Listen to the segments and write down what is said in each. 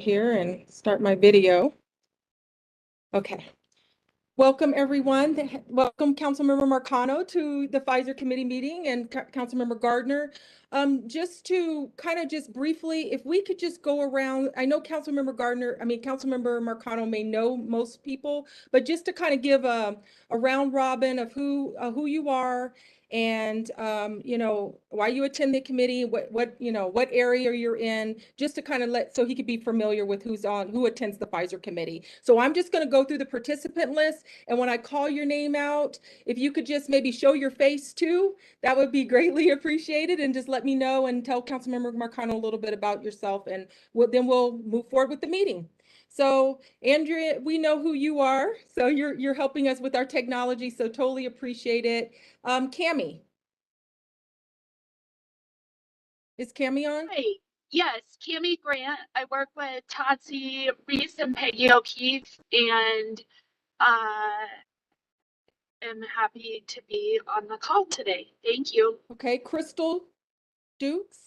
here and start my video. Okay. Welcome, everyone. Welcome, Councilmember Marcano, to the Pfizer Committee meeting, and Councilmember Gardner. Just to kind of just briefly, if we could just go around, I know Councilmember Marcano may know most people, but just to kind of give a round robin of who you are, and why you attend the committee, what area you're in, just to kind of so he could be familiar with who attends the Pfizer committee. So I'm just going to go through the participant list, and when I call your name out, if you could just maybe show your face too, that would be greatly appreciated, and just let me know and tell Councilmember Marcano a little bit about yourself, and then we'll move forward with the meeting. So Andrea, we know who you are. So you're helping us with our technology. So totally appreciate it. Cammie. Is Cammie on? Hi. Yes, Cammie Grant. I work with Tatsi Reese and Peggy O'Keefe, and am happy to be on the call today. Thank you. Okay, Crystal Dukes.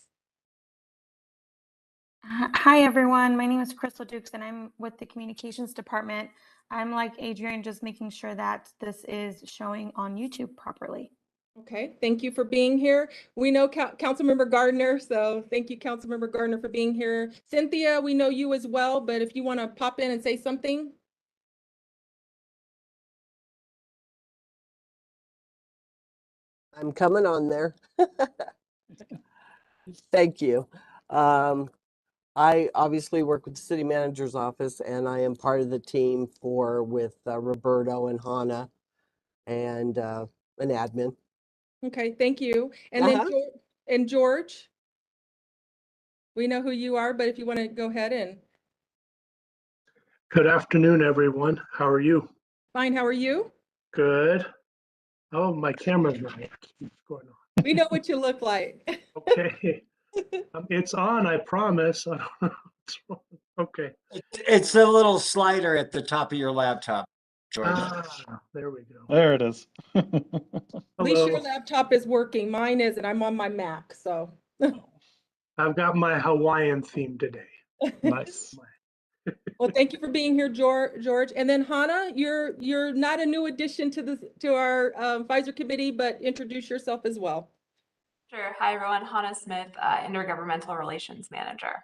Hi, everyone. My name is Crystal Dukes, and I'm with the Communications Department. I'm like Adrian, just making sure that this is showing on YouTube properly. Okay, thank you for being here. We know Councilmember Gardner, so thank you, Councilmember Gardner, for being here. Cynthia, we know you as well, but if you want to pop in and say something. I'm coming on there. Thank you. I obviously work with the city manager's office, and I am part of the team with Roberto and Hannah and an admin. Okay, thank you. And then George, we know who you are, but if you want to go ahead and. Good afternoon, everyone. How are you? Fine, how are you? Good. Oh, my camera's not on. What's going on? We know what you look like. Okay. It's on, I promise. I don't know what's wrong. Okay. It's the little slider at the top of your laptop, George. There we go. There it is. At least your laptop is working. Mine isn't. I'm on my Mac, so. I've got my Hawaiian theme today. Nice. Well, thank you for being here, George. And then Hannah, you're not a new addition to our Pfizer committee, but introduce yourself as well. Sure. Hi, everyone. Hannah Smith, Intergovernmental Relations Manager.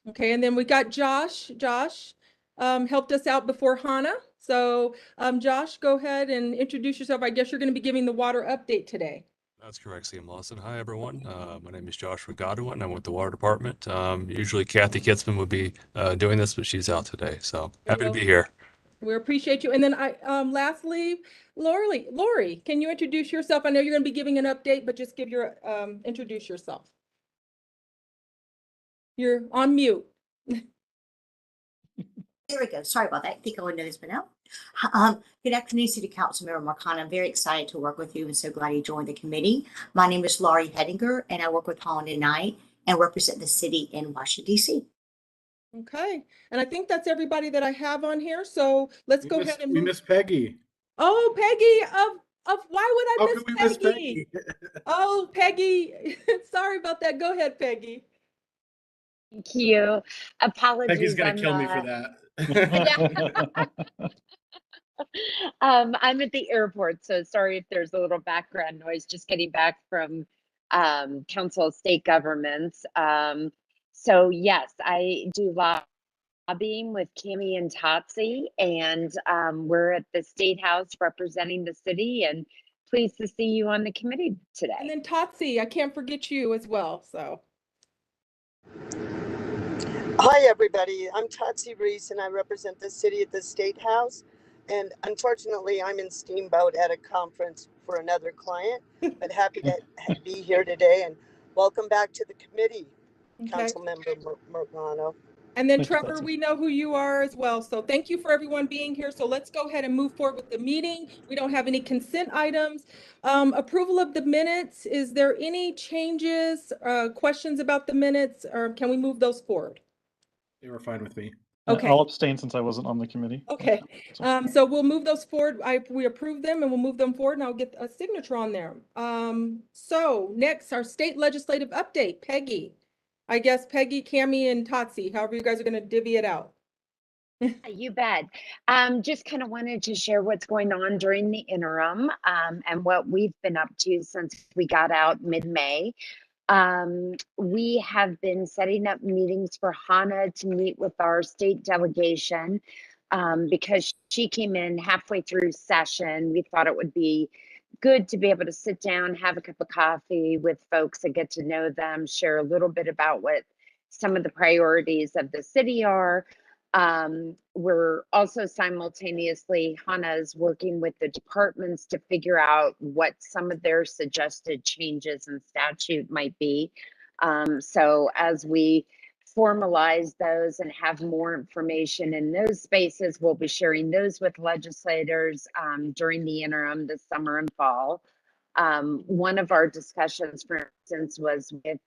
Okay, and then we got Josh. Josh helped us out before Hannah. So Josh, go ahead and introduce yourself. I guess you're going to be giving the water update today. That's correct, CM Lawson. Hi, everyone. My name is Joshua Godwin. I'm with the Water Department. Usually Kathy Kitzman would be doing this, but she's out today. So happy to be here. We appreciate you. And then lastly, Lori, can you introduce yourself? I know you're going to be giving an update, but just introduce yourself. You're on mute. There we go. Sorry about that. I think I would know this by now. Good afternoon, City Council Member Marcano. I'm very excited to work with you and so glad you joined the committee. My name is Laurie Hedinger, and I work with Holland and Knight and represent the city in Washington, D.C. Okay. And I think that's everybody that I have on here. So let's go ahead and move. We miss Peggy. Oh, Peggy why would I miss Peggy? Oh, Peggy. Sorry about that. Go ahead, Peggy. Thank you. Apologies. Peggy's gonna kill me for that. I'm at the airport, so sorry if there's a little background noise, just getting back from Council of State Governments. So yes, I do lobbying with Cammie and Tatsi, and we're at the State House representing the city, and pleased to see you on the committee today. And then Tatsi, I can't forget you as well, so. Hi, everybody. I'm Tatsi Reese, and I represent the city at the State House. And unfortunately, I'm in Steamboat at a conference for another client, but happy to be here today. And welcome back to the committee, Councilmember Marcano. And then Trevor, we know who you are as well. So thank you for everyone being here. So let's go ahead and move forward with the meeting. We don't have any consent items. Approval of the minutes. Is there any changes, questions about the minutes, or can we move those forward? They were fine with me. Okay. I'll abstain since I wasn't on the committee. Okay. So we'll move those forward. We approve them and we'll move them forward, and I'll get a signature on there. So next, our state legislative update. Peggy, I guess Peggy, Cammie, and Totsi, however you guys are going to divvy it out. You bet. Just kind of wanted to share what's going on during the interim and what we've been up to since we got out mid-May. We have been setting up meetings for Hannah to meet with our state delegation because she came in halfway through session. We thought it would be good to be able to sit down, have a cup of coffee with folks and get to know them, share a little bit about what some of the priorities of the city are. We're also simultaneously, Hannah's working with the departments to figure out what some of their suggested changes in statute might be. So as we formalize those and have more information in those spaces, we'll be sharing those with legislators during the interim this summer and fall. One of our discussions, for instance, was with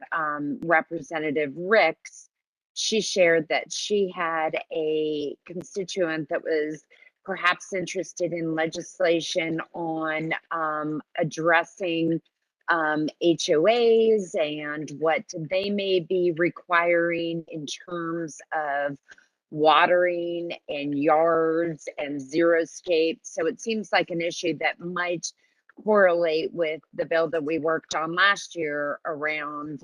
Representative Ricks. She shared that she had a constituent that was perhaps interested in legislation on addressing HOAs and what they may be requiring in terms of watering and yards and xeriscape. So it seems like an issue that might correlate with the bill that we worked on last year around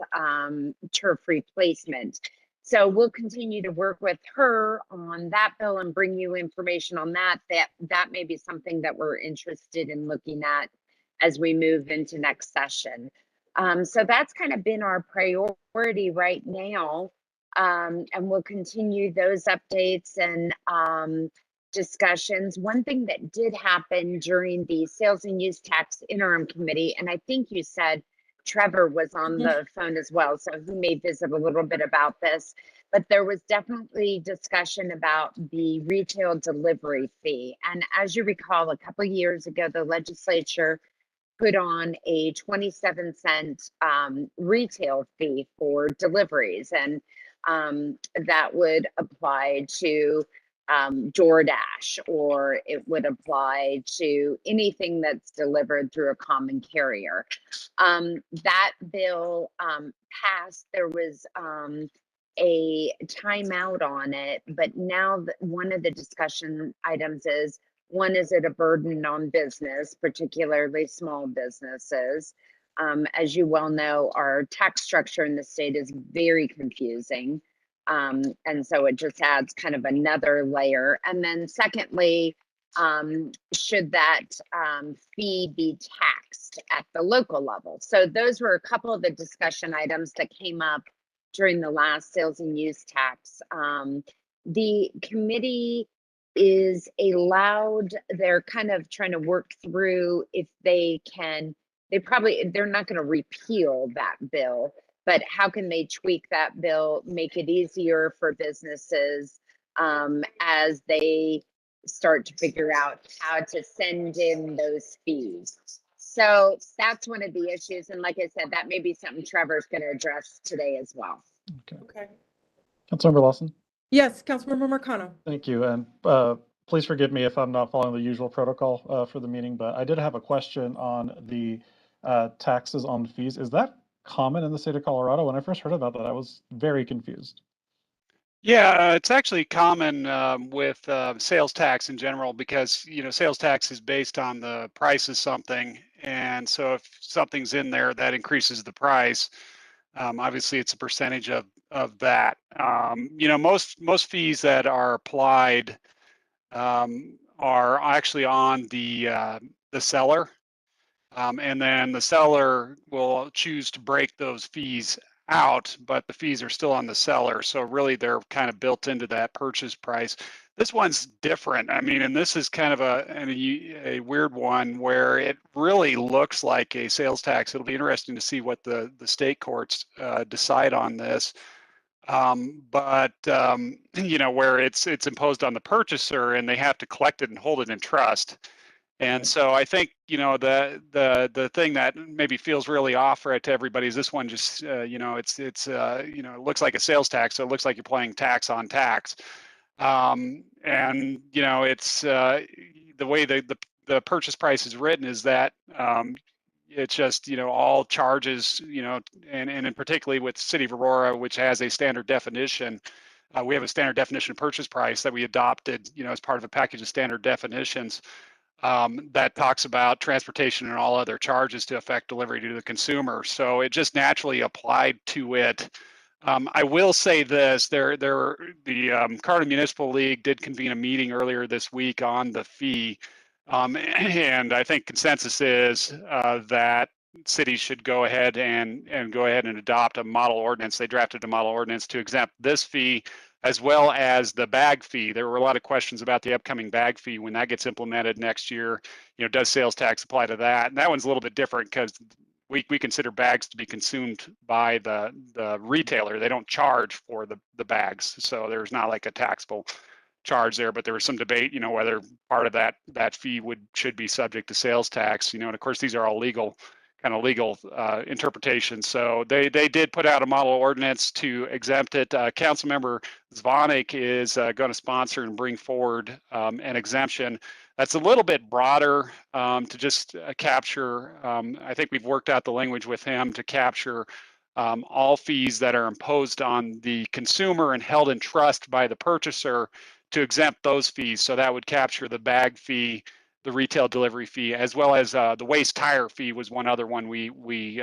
turf replacement. So we'll continue to work with her on that bill and bring you information on that. That may be something that we're interested in looking at as we move into next session. So that's kind of been our priority right now. And we'll continue those updates and discussions. One thing that did happen during the Sales and Use Tax Interim Committee, and I think you said Trevor was on the phone as well, so he may visit a little bit about this, but there was definitely discussion about the retail delivery fee. And as you recall, a couple of years ago, the legislature put on a 27-cent retail fee for deliveries, and that would apply to DoorDash, or it would apply to anything that's delivered through a common carrier. That bill passed. There was a timeout on it, but now one of the discussion items is, one, is it a burden on business, particularly small businesses? As you well know, our tax structure in the state is very confusing. And so it just adds kind of another layer. And then secondly, should that fee be taxed at the local level? So those were a couple of the discussion items that came up during the last sales and use tax. The committee is allowed, they're kind of trying to work through if they can, they're not going to repeal that bill, but how can they tweak that bill, make it easier for businesses as they start to figure out how to send in those fees. So that's one of the issues. And like I said, that may be something Trevor's going to address today as well. Okay. Councilmember Lawson. Yes, Councilmember Marcano. Thank you. And please forgive me if I'm not following the usual protocol for the meeting, but I did have a question on the taxes on fees. Is that common in the state of Colorado? When I first heard about that, I was very confused. Yeah, it's actually common with sales tax in general, because sales tax is based on the price of something, and so if something's in there that increases the price, obviously it's a percentage of that. Most fees that are applied are actually on the seller, and then the seller will choose to break those fees out, but the fees are still on the seller. So really they're kind of built into that purchase price. This one's different. I mean, and this is kind of a weird one where it really looks like a sales tax. It'll be interesting to see what the state courts decide on this. But where it's imposed on the purchaser and they have to collect it and hold it in trust. And so I think, the thing that maybe feels really off right to everybody is this one just, it looks like a sales tax. So it looks like you're paying tax on tax. It's the way the purchase price is written is that, It's just, all charges, and particularly with the City of Aurora, which has a standard definition. We have a standard definition of purchase price that we adopted, as part of a package of standard definitions that talks about transportation and all other charges to affect delivery to the consumer. So it just naturally applied to it. I will say this: the Carter Municipal League did convene a meeting earlier this week on the fee, and I think consensus is that cities should go ahead and adopt a model ordinance. They drafted a model ordinance to exempt this fee as well as the bag fee. There were a lot of questions about the upcoming bag fee when that gets implemented next year. Does sales tax apply to that? And that one's a little bit different because we consider bags to be consumed by the retailer. They don't charge for the bags, so there's not like a taxable charge there. But there was some debate, whether part of that fee should be subject to sales tax. And of course these are all legal interpretations. So they did put out a model ordinance to exempt it. Councilmember Zvonek is going to sponsor and bring forward an exemption that's a little bit broader to just capture. I think we've worked out the language with him to capture all fees that are imposed on the consumer and held in trust by the purchaser, to exempt those fees. So that would capture the bag fee, the retail delivery fee, as well as the waste tire fee was one other one we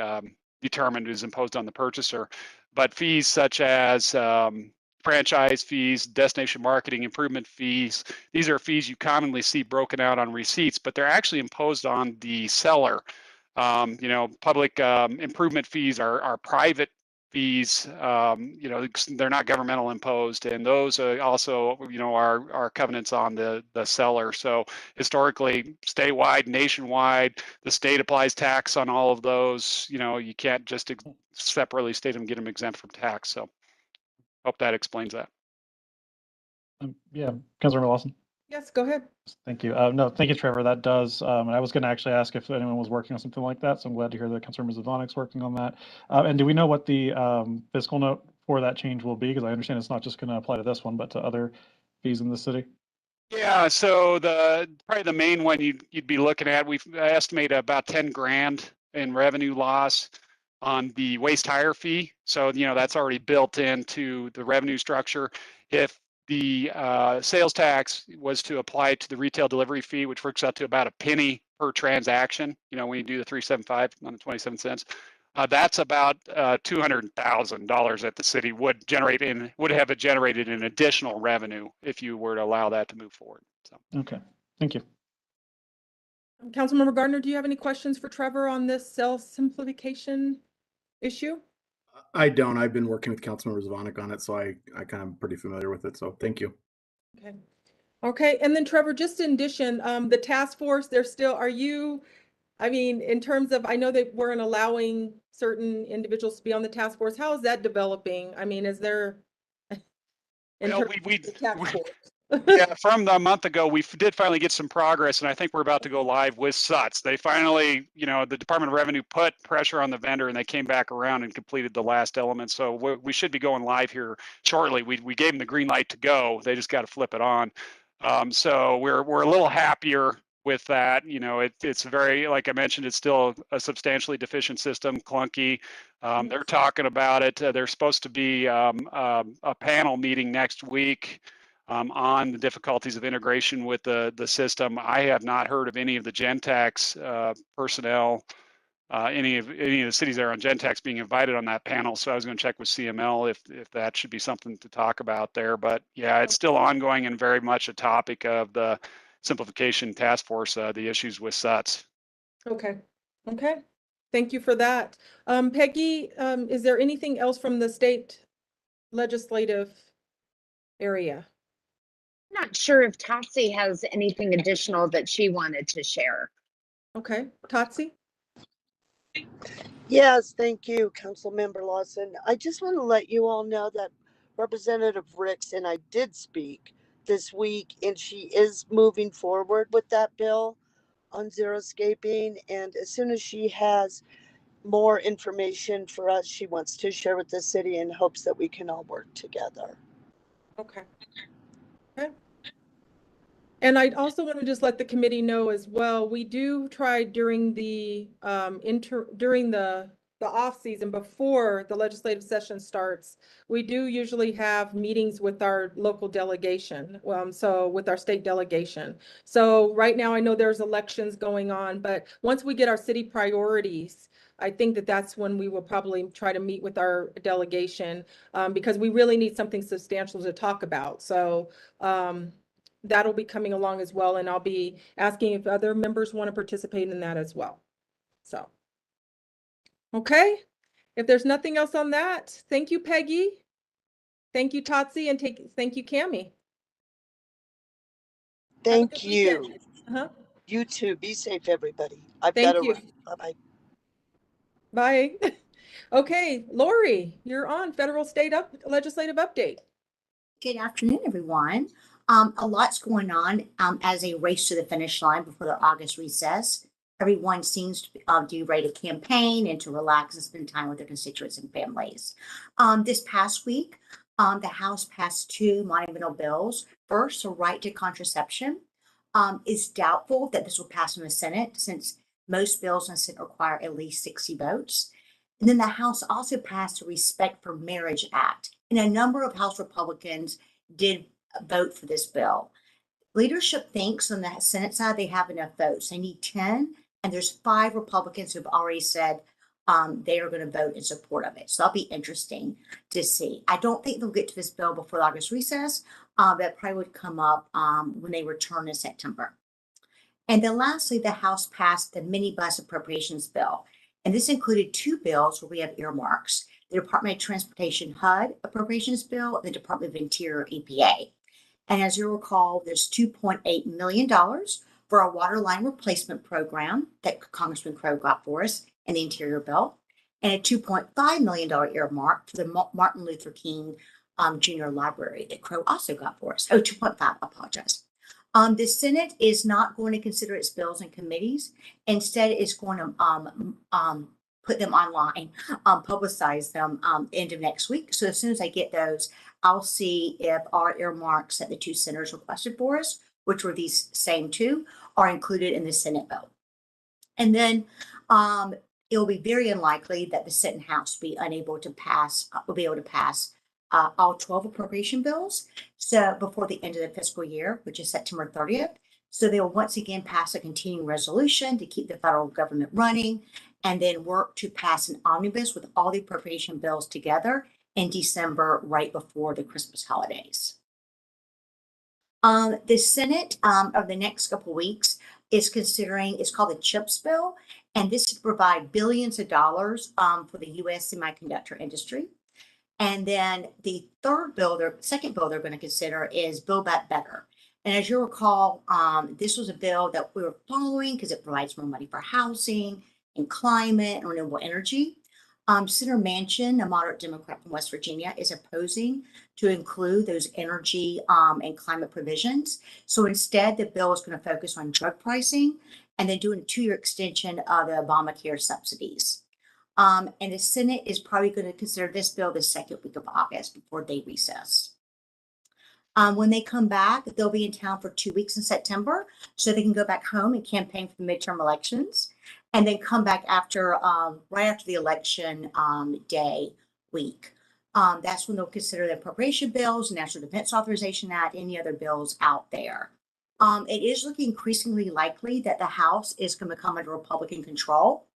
determined is imposed on the purchaser. But fees such as franchise fees, destination marketing improvement fees, these are fees you commonly see broken out on receipts, but they're actually imposed on the seller. Public improvement fees are private fees, they're not governmental imposed, and those also, are covenants on the seller. So historically, statewide, nationwide, the state applies tax on all of those. You can't just separately state them, get them exempt from tax. So hope that explains that. Yeah, Councilmember Lawson. Yes, go ahead. Thank you. No, thank you, Trevor. That does. And I was going to actually ask if anyone was working on something like that. So I'm glad to hear that Councilmember Zvonek's working on that. And do we know what the fiscal note for that change will be? Because I understand it's not just going to apply to this one, but to other fees in the city. Yeah, so probably the main one you'd be looking at, we've estimated about 10 grand in revenue loss on the waste tire fee. So, that's already built into the revenue structure. If the sales tax was to apply to the retail delivery fee, which works out to about a penny per transaction, when you do the 375 on the 27 cents, that's about $200,000 that the city would have generated in additional revenue if you were to allow that to move forward. So. Okay, thank you. Councilmember Gardner, do you have any questions for Trevor on this sales simplification issue? I don't. I've been working with Councilmember Zvonek on it, so I kind of pretty familiar with it. So thank you. Okay. Okay. And then Trevor, just in addition, the task force, in terms of, I know they weren't allowing certain individuals to be on the task force. How is that developing? Is there? Yeah, from a month ago, we did finally get some progress, and I think we're about to go live with SUTS. They finally, the Department of Revenue put pressure on the vendor, and they came back around and completed the last element. So we should be going live here shortly. We gave them the green light to go. They just got to flip it on. So we're a little happier with that. It's very, like I mentioned, it's still a substantially deficient system, clunky. They're talking about it. There's supposed to be a panel meeting next week on the difficulties of integration with the system. I have not heard of any of the Gentex personnel, any of the cities that are on Gentex being invited on that panel. So I was going to check with CML if that should be something to talk about there. But yeah, it's still ongoing and very much a topic of the simplification task force, the issues with SUTS. Okay. Okay. Thank you for that. Peggy, is there anything else from the state legislative area? Not sure if Tatsi has anything additional that she wanted to share. Okay, Tatsi? Yes, thank you, Councilmember Lawson. I just want to let you all know that Representative Ricks and I did speak this week, and she is moving forward with that bill on xeriscaping. And as soon as she has more information for us, she wants to share with the city in hopes that we can all work together. Okay. And I also want to just let the committee know as well, we do try during the the off season before the legislative session starts, we do usually have meetings with our local delegation. So with our state delegation. So right now I know there's elections going on, but once we get our city priorities, I think that that's when we will probably try to meet with our delegation because we really need something substantial to talk about. So that'll be coming along as well. And I'll be asking if other members want to participate in that as well. So, okay. If there's nothing else on that, thank you, Peggy. Thank you, Tatsi, and thank you, Cammie. Thank you. You too. Be safe, everybody. I've got to run. Bye-bye. Bye. Okay, Lori, you're on federal state legislative update. Good afternoon, everyone. A lot's going on as a race to the finish line before the August recess. Everyone seems to be ready to campaign and to relax and spend time with their constituents and families. This past week, the House passed two monumental bills. First, a right to contraception. It's doubtful that this will pass in the Senate since most bills in the Senate require at least 60 votes. And then the House also passed the Respect for Marriage Act. And a number of House Republicans did vote for this bill. Leadership thinks on the Senate side they have enough votes. They need 10, and there's 5 Republicans who've already said they are going to vote in support of it. So that'll be interesting to see. I don't think they'll get to this bill before the August recess. That probably would come up when they return in September. And then lastly, the House passed the minibus appropriations bill. And this included 2 bills where we have earmarks: the Department of Transportation HUD appropriations bill and the Department of Interior EPA. And as you recall, there's $2.8 million for our water line replacement program that Congressman Crow got for us in the Interior bill, and a $2.5 million earmark for the Martin Luther King Jr. Library that Crow also got for us. Oh, 2.5, I apologize. The Senate is not going to consider its bills in committees. Instead, it's going to put them online, publicize them end of next week. So as soon as I get those, I'll see if our earmarks that the 2 senators requested for us, which were these same 2, are included in the Senate bill. And then it will be very unlikely that the Senate and House will be able to pass all 12 appropriation bills so before the end of the fiscal year, which is September 30th. So they will once again pass a continuing resolution to keep the federal government running, and then work to pass an omnibus with all the appropriation bills together in December, right before the Christmas holidays. The Senate over the next couple of weeks is considering, it's called the CHIPS bill, and this to provide billions of dollars for the U.S. semiconductor industry. And then the second bill they're going to consider is Build Back Better. And as you recall, this was a bill that we were following because it provides more money for housing and climate and renewable energy. Senator Manchin, a moderate Democrat from West Virginia, is opposing to include those energy and climate provisions. So instead, the bill is going to focus on drug pricing and then doing a 2-year extension of the Obamacare subsidies. And the Senate is probably going to consider this bill the second week of August before they recess. When they come back, they'll be in town for 2 weeks in September, so they can go back home and campaign for the midterm elections, and then come back after right after the election day week. That's when they'll consider the appropriation bills, National Defense Authorization Act, any other bills out there. It is looking increasingly likely that the House is going to come under Republican control.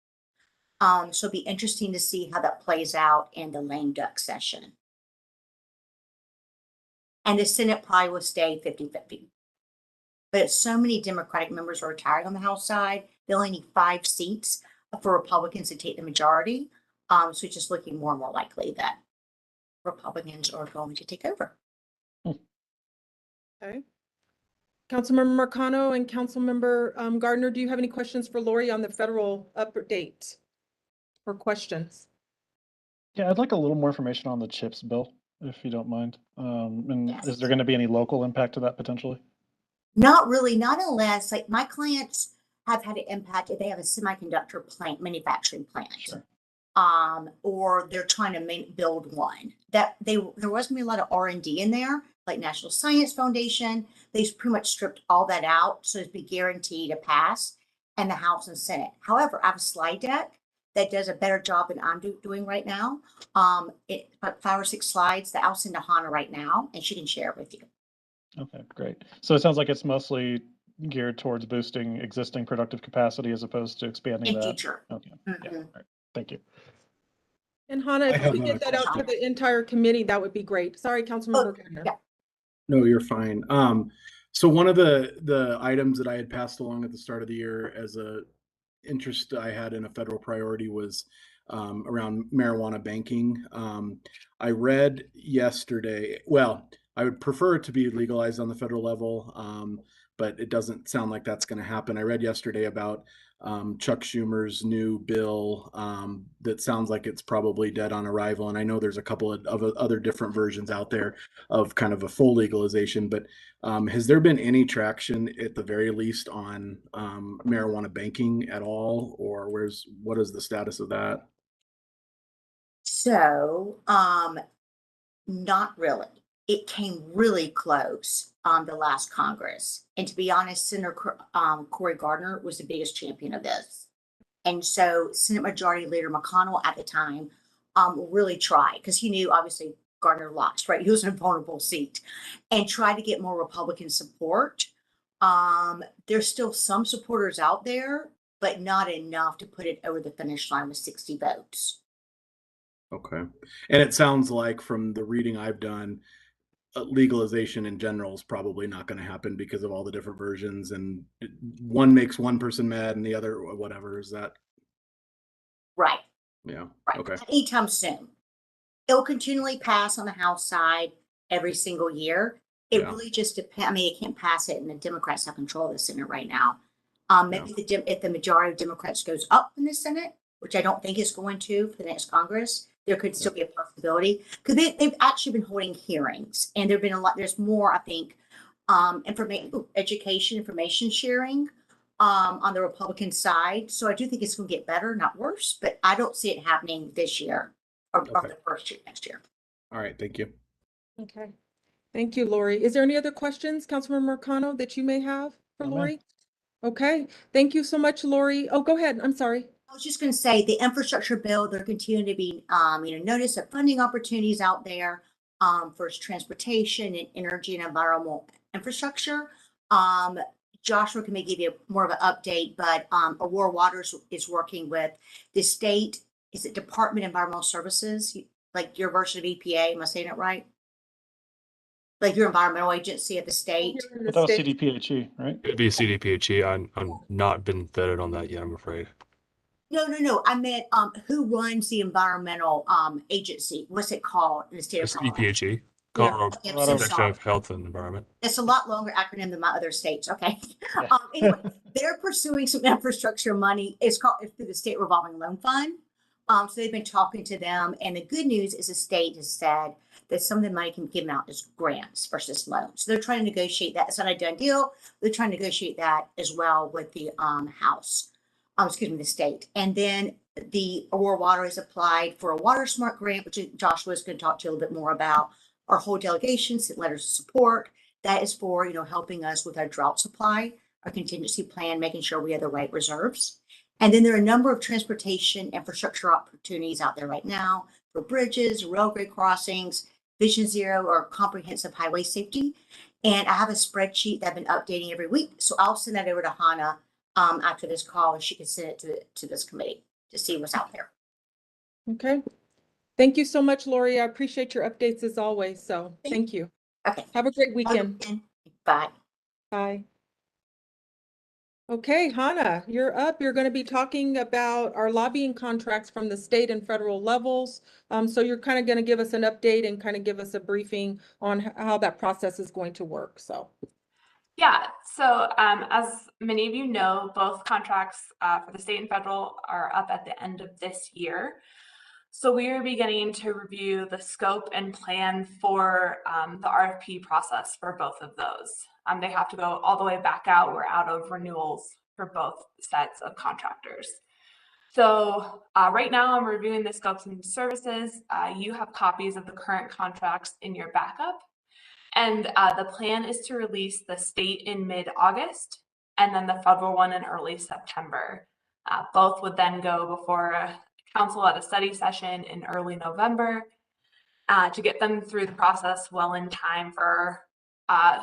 So it'll be interesting to see how that plays out in the lame duck session. And the Senate probably will stay 50-50. But so many Democratic members are retiring on the House side, they only need 5 seats for Republicans to take the majority. So it's just looking more and more likely that Republicans are going to take over. Okay. Councilmember Marcano and Councilmember Gardner, do you have any questions for Lori on the federal update or questions? Yeah, I'd like a little more information on the CHIPS bill, if you don't mind. And yes. Is there going to be any local impact to that potentially? Not really, not unless, like, my clients have had an impact if they have a semiconductor plant, manufacturing plant. Sure. Or they're trying to build one. There was going to be a lot of R&D in there, like National Science Foundation. They've pretty much stripped all that out, so it's be guaranteed to pass in the House and Senate. However, I have a slide deck that does a better job than I'm doing right now. About 5 or 6 slides that I'll send to Hannah right now, and she can share it with you. Okay, great. So it sounds like it's mostly geared towards boosting existing productive capacity as opposed to expanding In that. future. Okay, yeah, all right. Thank you. And Hannah, I if you have could a get that out to question. the entire committee, that would be great. Sorry, Councilmember Gardner. Yeah. No, you're fine. So one of the items that I had passed along at the start of the year as a interest I had in a federal priority was around marijuana banking. I read yesterday, well, I would prefer it to be legalized on the federal level, but it doesn't sound like that's going to happen. I read yesterday about Chuck Schumer's new bill that sounds like it's probably dead on arrival. And I know there's a couple of other different versions out there of kind of a full legalization, but has there been any traction at the very least on marijuana banking at all, or what is the status of that? So, not really. It came really close the last Congress. And to be honest, Senator Cory Gardner was the biggest champion of this. And so Senate Majority Leader McConnell at the time really tried, because he knew obviously Gardner lost, right? He was in a vulnerable seat, and tried to get more Republican support. There's still some supporters out there, but not enough to put it over the finish line with 60 votes. Okay. And it sounds like from the reading I've done, legalization in general is probably not going to happen because of all the different versions, and one makes one person mad and the other whatever. Is that right? Yeah. Right. Okay. Anytime soon. It'll continually pass on the House side every single year. It really just depends. I mean, it can't pass it, and the Democrats have control of the Senate right now. Maybe if the majority of Democrats goes up in the Senate, which I don't think is going to for the next Congress, there could still be a possibility, because they've actually been holding hearings, and there've been a lot. There's more, I think, information sharing on the Republican side. So I do think it's going to get better, not worse. But I don't see it happening this year or the first year next year. All right. Thank you. Okay. Thank you, Lori. Is there any other questions, Councilmember Marcano, that you may have for Lori? Okay. Thank you so much, Lori. Oh, go ahead. I'm sorry. I was just going to say the infrastructure bill, there continue to be, notice of funding opportunities out there for transportation and energy and environmental infrastructure. Joshua can maybe give you more of an update, but Aurora Waters is working with the state. Is it Department of Environmental Services? Like your version of EPA? Am I saying it right? Like your environmental agency at the state? But that was CDPHE, right? It'd be CDPHE. I'm not been vetted on that yet, I'm afraid. No. I meant who runs the environmental agency? What's it called in the state of Colorado? CDPHE, Colorado Protection of Health and Environment. It's a lot longer acronym than my other states. Okay. Anyway, they're pursuing some infrastructure money. It's through the state revolving loan fund. So they've been talking to them, and the good news is the state has said that some of the money can be given out as grants versus loans. So they're trying to negotiate that. It's not a done deal. They're trying to negotiate that as well with the the state. And then the Aurora Water has applied for a Water Smart grant, which Joshua is going to talk to you a little bit more about. Our whole delegation sent letters of support. That is for, helping us with our drought supply, our contingency plan, making sure we have the right reserves. And then there are a number of transportation infrastructure opportunities out there right now for bridges, railway crossings, Vision Zero, or comprehensive highway safety. And I have a spreadsheet that I've been updating every week. So I'll send that over to Hannah after this call, and she can send it to this committee to see what's out there. Okay. Thank you so much, Lori. I appreciate your updates as always. So thank you. Okay. Have a great weekend. Bye. Bye. Okay, Hannah, you're up. You're going to be talking about our lobbying contracts from the state and federal levels. So you're kind of going to give us an update and kind of give us a briefing on how that process is going to work. So. Yeah, so as many of you know, both contracts for the state and federal are up at the end of this year. So we are beginning to review the scope and plan for the RFP process for both of those. They have to go all the way back out. We're out of renewals for both sets of contractors. So right now I'm reviewing the scopes and services. You have copies of the current contracts in your backup. And the plan is to release the state in mid-August and then the federal one in early September. Both would then go before council at a study session in early November to get them through the process well in time for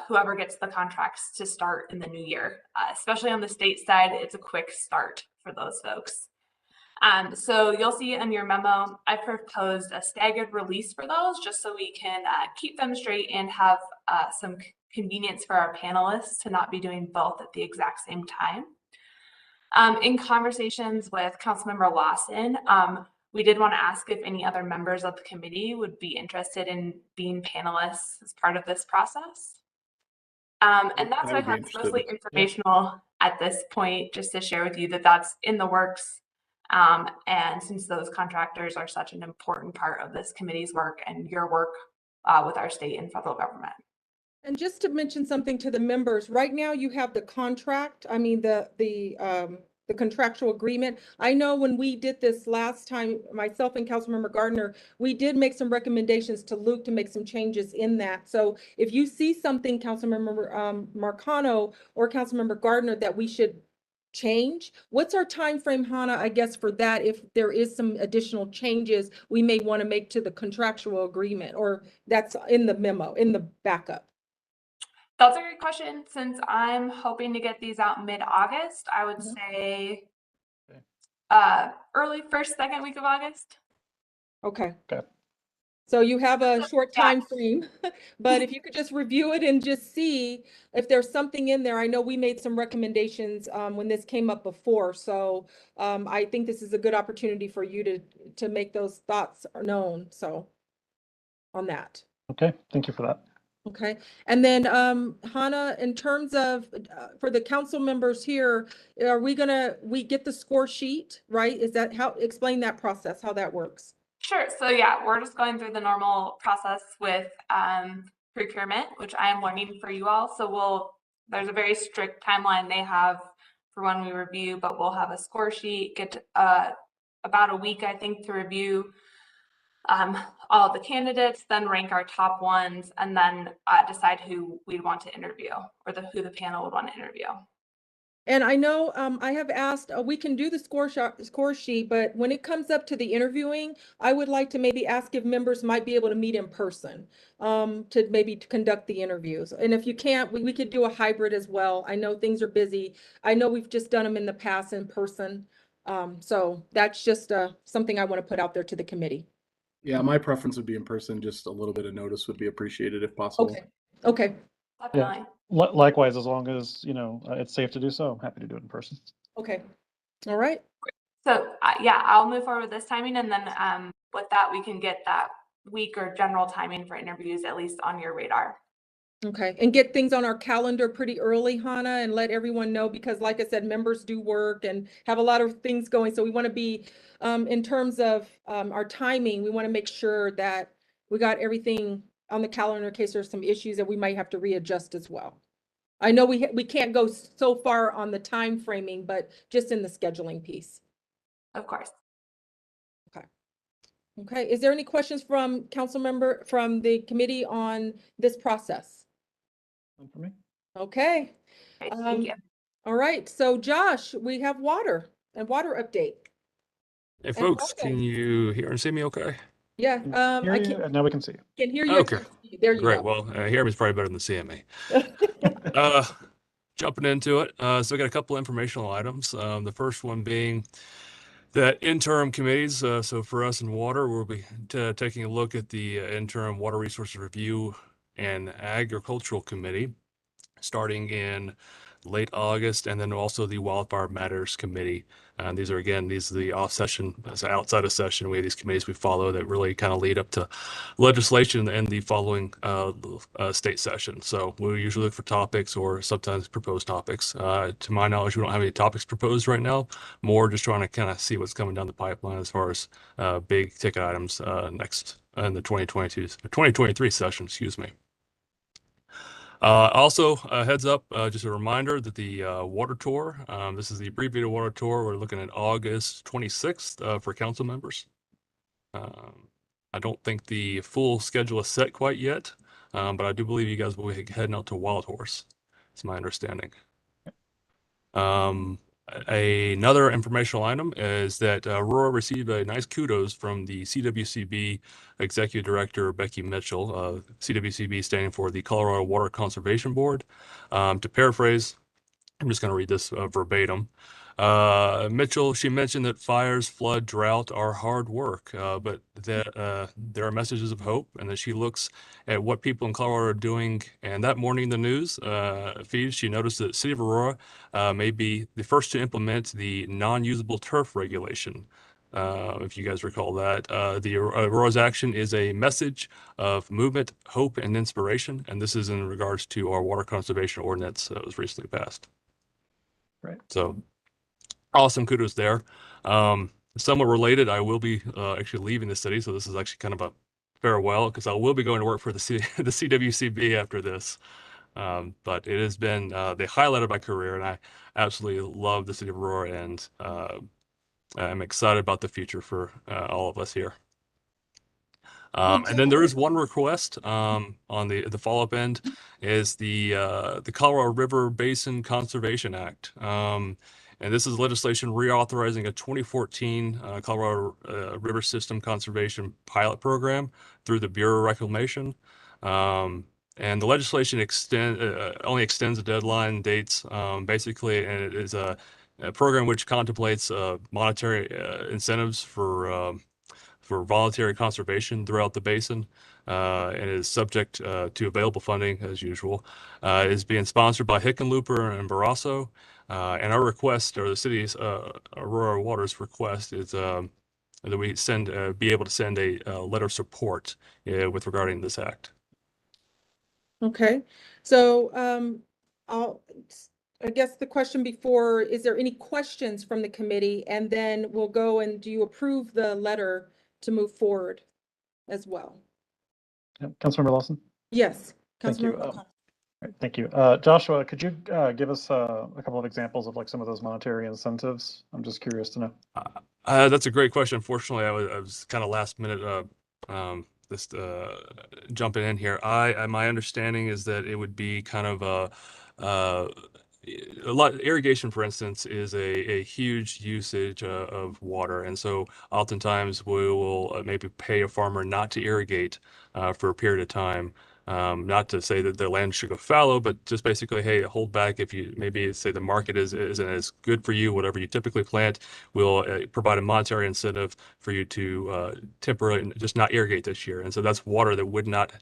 whoever gets the contracts to start in the new year. Especially on the state side, it's a quick start for those folks. So you'll see in your memo, I proposed a staggered release for those just so we can keep them straight and have some convenience for our panelists to not be doing both at the exact same time. In conversations with Councilmember Lawson, we did want to ask if any other members of the committee would be interested in being panelists as part of this process. And that's what I have mostly informational at this point, just to share with you that that's in the works. And since those contractors are such an important part of this committee's work and your work with our state and federal government. And just to mention something to the members, right now you have the contract, I mean, the contractual agreement. I know when we did this last time, myself and Councilmember Gardner, we did make some recommendations to Luke to make some changes in that. So if you see something, Councilmember Marcano or Councilmember Gardner, that we should change, what's our time frame, Hannah, I guess, for that? If there is some additional changes we may want to make to the contractual agreement, or that's in the memo, in the backup? That's a great question. Since I'm hoping to get these out mid-August, I would say early first, second week of August. Okay. So you have a short time frame, but if you could just review it and just see if there's something in there. I know we made some recommendations when this came up before. So I think this is a good opportunity for you to make those thoughts known. So on that. Okay, thank you for that. Okay, and then Hannah, in terms of for the council members here, are we get the score sheet, right? Is that how, explain that process, how that works? Sure. So yeah, we're just going through the normal process with procurement, which I am learning for you all. So there's a very strict timeline they have for when we review, but we'll have a score sheet, get about a week, I think, to review all of the candidates, then rank our top ones, and then decide who we want to interview, or who the panel would want to interview. And I know I have asked, we can do the score sheet, but when it comes up to the interviewing, I would like to maybe ask if members might be able to meet in person to maybe conduct the interviews. And if you can't, we could do a hybrid as well. I know things are busy. I know we've just done them in the past in person. So that's just something I want to put out there to the committee. Yeah, my preference would be in person. Just a little bit of notice would be appreciated if possible. Okay. Definitely. Yeah. Likewise, as long as it's safe to do so, I'm happy to do it in person. Okay. All right. So yeah, I'll move forward with this timing, and then with that, we can get that week or general timing for interviews at least on your radar. Okay, and get things on our calendar pretty early, Hannah, and let everyone know, because like I said, members do work and have a lot of things going. So we want to be, in terms of our timing, we want to make sure that we got everything on the calendar in case there's some issues that we might have to readjust as well. I know we can't go so far on the time framing, but just in the scheduling piece. Of course. Okay, is there any questions from from the committee on this process? For me. Okay. Thank you. All right, so Josh, we have water update. Hey folks, can you hear and see me okay? Yeah, I can. Now we can see you. Can hear you. Okay. There you Great. go. Well, hearing me is probably better than seeing me. Jumping into it. So we got a couple informational items. The first one being that interim committees. So for us in water, we'll be taking a look at the interim water resources review and agricultural committee starting in late August, and then also the wildfire matters committee. These are the off session, outside of session. We have these committees we follow that really kind of lead up to legislation and the following state session. So we usually look for topics or sometimes proposed topics. To my knowledge, we don't have any topics proposed right now. More just trying to kind of see what's coming down the pipeline as far as big ticket items next in the 2023 session, excuse me. Also, heads up, just a reminder that the water tour, this is the abbreviated water tour. We're looking at August 26th for council members. I don't think the full schedule is set quite yet, but I do believe you guys will be heading out to Wild Horse. It's my understanding. Another informational item is that Aurora received a nice kudos from the CWCB Executive Director Becky Mitchell, CWCB standing for the Colorado Water Conservation Board. To paraphrase, I'm just going to read this verbatim. Mitchell, she mentioned that fires, flood, drought are hard work, but that there are messages of hope, and that she looks at what people in Colorado are doing. And that morning in the news feed, she noticed that City of Aurora may be the first to implement the non-usable turf regulation. If you guys recall that, the Aurora's action is a message of movement, hope, and inspiration, and this is in regards to our water conservation ordinance that was recently passed. Right. So awesome kudos there. Somewhat related, I will be actually leaving the city, so this is actually kind of a farewell because I will be going to work for the CWCB after this. But it has been the highlight of my career, and I absolutely love the city of Aurora, and I'm excited about the future for all of us here. And then there is one request on the follow-up end is the Colorado River Basin Conservation Act. And this is legislation reauthorizing a 2014 Colorado River System Conservation Pilot Program through the Bureau of Reclamation. And the legislation only extends the deadline dates, basically, and it is a program which contemplates monetary incentives for voluntary conservation throughout the basin, and is subject to available funding as usual. It is being sponsored by Hickenlooper and Barrasso, and our request, or the city's Aurora Water's request, is that we be able to send a letter of support with regarding this act. Okay, so I guess the question before, is there any questions from the committee? And then we'll go and do you approve the letter to move forward as well? Yeah. Councilmember Lawson? Yes. Thank you. Councilmember Right, thank you. Joshua, could you give us a couple of examples of like some of those monetary incentives? I'm just curious to know. That's a great question. Unfortunately, I was kind of last minute just jumping in here. My understanding is that it would be kind of a lot. Irrigation, for instance, is a huge usage of water, and so oftentimes we will maybe pay a farmer not to irrigate for a period of time. Not to say that the land should go fallow, but just basically, hey, hold back. If you maybe say the market isn't as good for you, whatever you typically plant, we'll provide a monetary incentive for you to temporarily just not irrigate this year. And so that's water that would not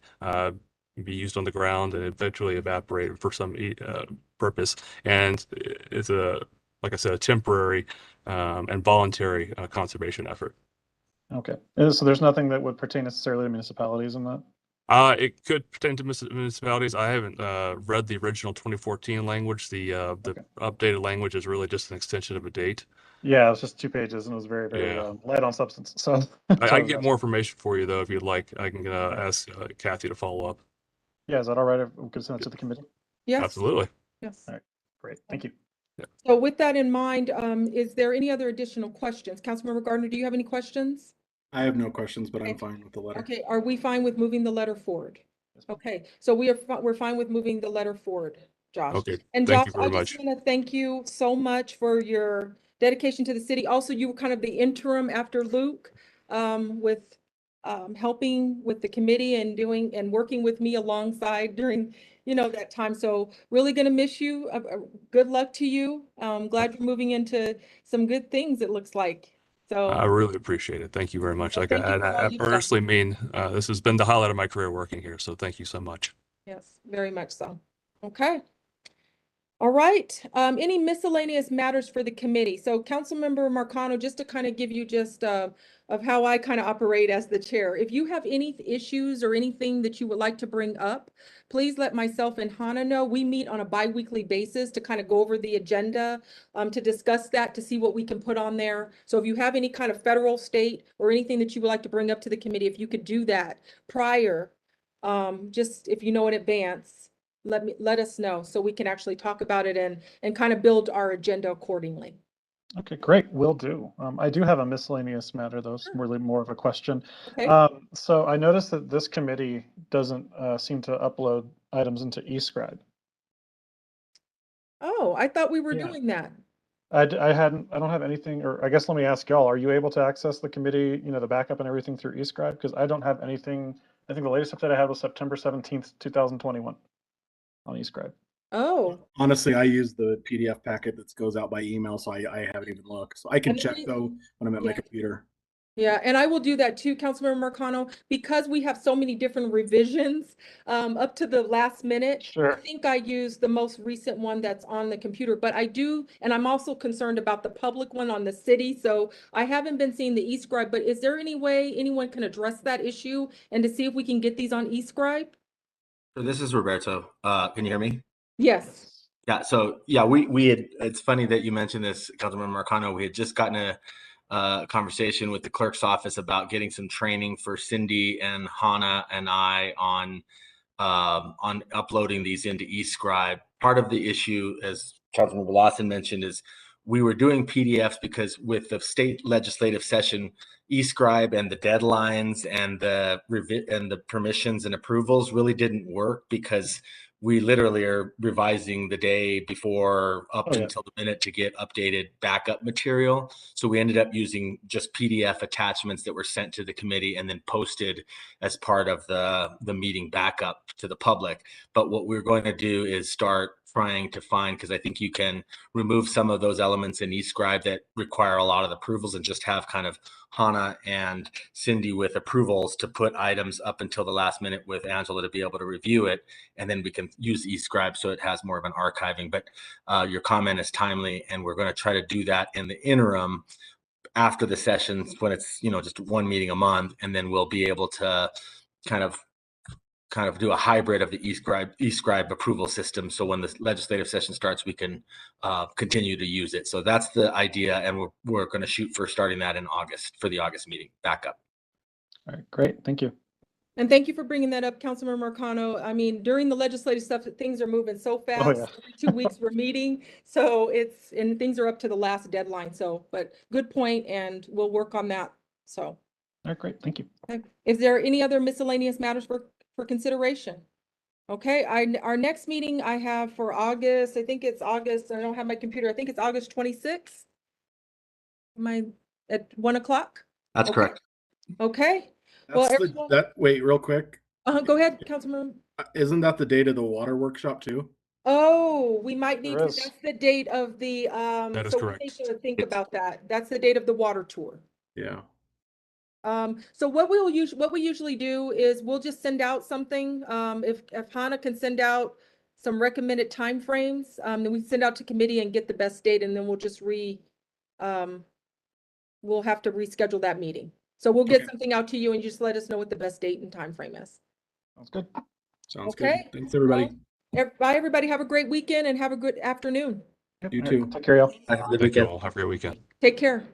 be used on the ground and eventually evaporate for some purpose. And it's like I said, a temporary and voluntary conservation effort. Okay, so there's nothing that would pertain necessarily to municipalities in that? It could pertain to municipalities. I haven't read the original 2014 language. The Okay. updated language is really just an extension of a date. Yeah, it was just 2 pages and it was very, very light on substance. So I can get more information for you though if you'd like. I can ask Kathy to follow up. Yeah, is that all right if we could send it to the committee? Yes. Absolutely. Yes. All right, great, thank you. So with that in mind, is there any other additional questions? Councilmember Gardner, do you have any questions? I have no questions, but I'm fine with the letter. Okay, are we fine with moving the letter forward? Okay, so we're fine with moving the letter forward, Josh. Okay, And thank Josh, you very I much. just want to thank you so much for your dedication to the city. Also, you were kind of the interim after Luke with helping with the committee and working with me alongside during that time. So really going to miss you. Good luck to you. I'm glad you're moving into some good things, it looks like. So I really appreciate it. Thank you very much. Thank you for all I you've done. earnestly mean this has been the highlight of my career working here. So thank you so much. Yes, very much so. Okay. All right. Any miscellaneous matters for the committee? So Councilmember Marcano, just to kind of give you just of how I kind of operate as the chair. If you have any issues or anything that you would like to bring up, please let myself and Hannah know. We meet on a bi-weekly basis to kind of go over the agenda, to discuss that, to see what we can put on there. So if you have any kind of federal, state, or anything that you would like to bring up to the committee, if you could do that prior, just if you know in advance, let us know so we can actually talk about it and kind of build our agenda accordingly. Okay, great. Will do. I do have a miscellaneous matter, though. It's really more of a question. Okay. So I noticed that this committee doesn't seem to upload items into eScribe. Oh, I thought we were Yeah. doing that. I don't have anything, or I guess let me ask y'all, are you able to access the committee, the backup and everything through eScribe? Because I don't have anything. I think the latest update I had was September 17th, 2021 on eScribe. Oh. Honestly, I use the PDF packet that goes out by email, so I haven't even looked. So I can And check though when I'm at my yeah. computer. Yeah, and I will do that too, Councilmember Marcano, because we have so many different revisions up to the last minute. Sure. I think I used the most recent one that's on the computer, but I do, and I'm also concerned about the public one on the city. So I haven't been seeing the eScribe, but is there any way anyone can address that issue and to see if we can get these on eScribe? So this is Roberto. Can you hear me? Yes. Yeah. So yeah, we had. It's funny that you mentioned this, Councilmember Marcano. We had just gotten a conversation with the clerk's office about getting some training for Cindy and Hannah and I on uploading these into eScribe. Part of the issue, as Councilmember Lawson mentioned, is we were doing PDFs because with the state legislative session, eScribe and the deadlines and the permissions and approvals really didn't work because we literally are revising the day before up until the minute to get updated backup material. So we ended up using just PDF attachments that were sent to the committee and then posted as part of the meeting backup to the public. But what we're going to do is start trying to find, because I think you can remove some of those elements in eScribe that require a lot of approvals and just have kind of Hannah and Cindy with approvals to put items up until the last minute with Angela to be able to review it. And then we can use eScribe so it has more of an archiving. But your comment is timely, and we're going to try to do that in the interim after the sessions when it's, just one meeting a month, and then we'll be able to kind of do a hybrid of the eScribe approval system. So when the legislative session starts, we can continue to use it. So that's the idea. And we're going to shoot for starting that in August for the August meeting backup. All right, great. Thank you. And thank you for bringing that up, Councilmember Marcano. I mean, during the legislative stuff, things are moving so fast. Yeah. Every 2 weeks we're meeting. So and things are up to the last deadline. So, but good point, and we'll work on that. So. All right, great. Thank you. Okay. Is there any other miscellaneous matters for consideration? Okay, our next meeting I have for August, I think it's August, I don't have my computer, I think it's August 26th. Am I at 1 o'clock? That's correct. Okay. Well, Wait, real quick. Go ahead, Councilman. Isn't that the date of the water workshop too? Oh, we might need to, There is. that's the date of the, That is so correct. we need to think about that. That's the date of the water tour. Yeah. So what we usually do is we'll just send out something. If Hannah can send out some recommended timeframes, then we send out to committee and get the best date, and then we'll just we'll have to reschedule that meeting. So we'll get something out to you and just let us know what the best date and timeframe is. Sounds good. Sounds good. Thanks, everybody. Bye, everybody. Have a great weekend and have a good afternoon. You too. Take care, y'all. Have a good Thank you weekend. all. Have a great weekend. Take care.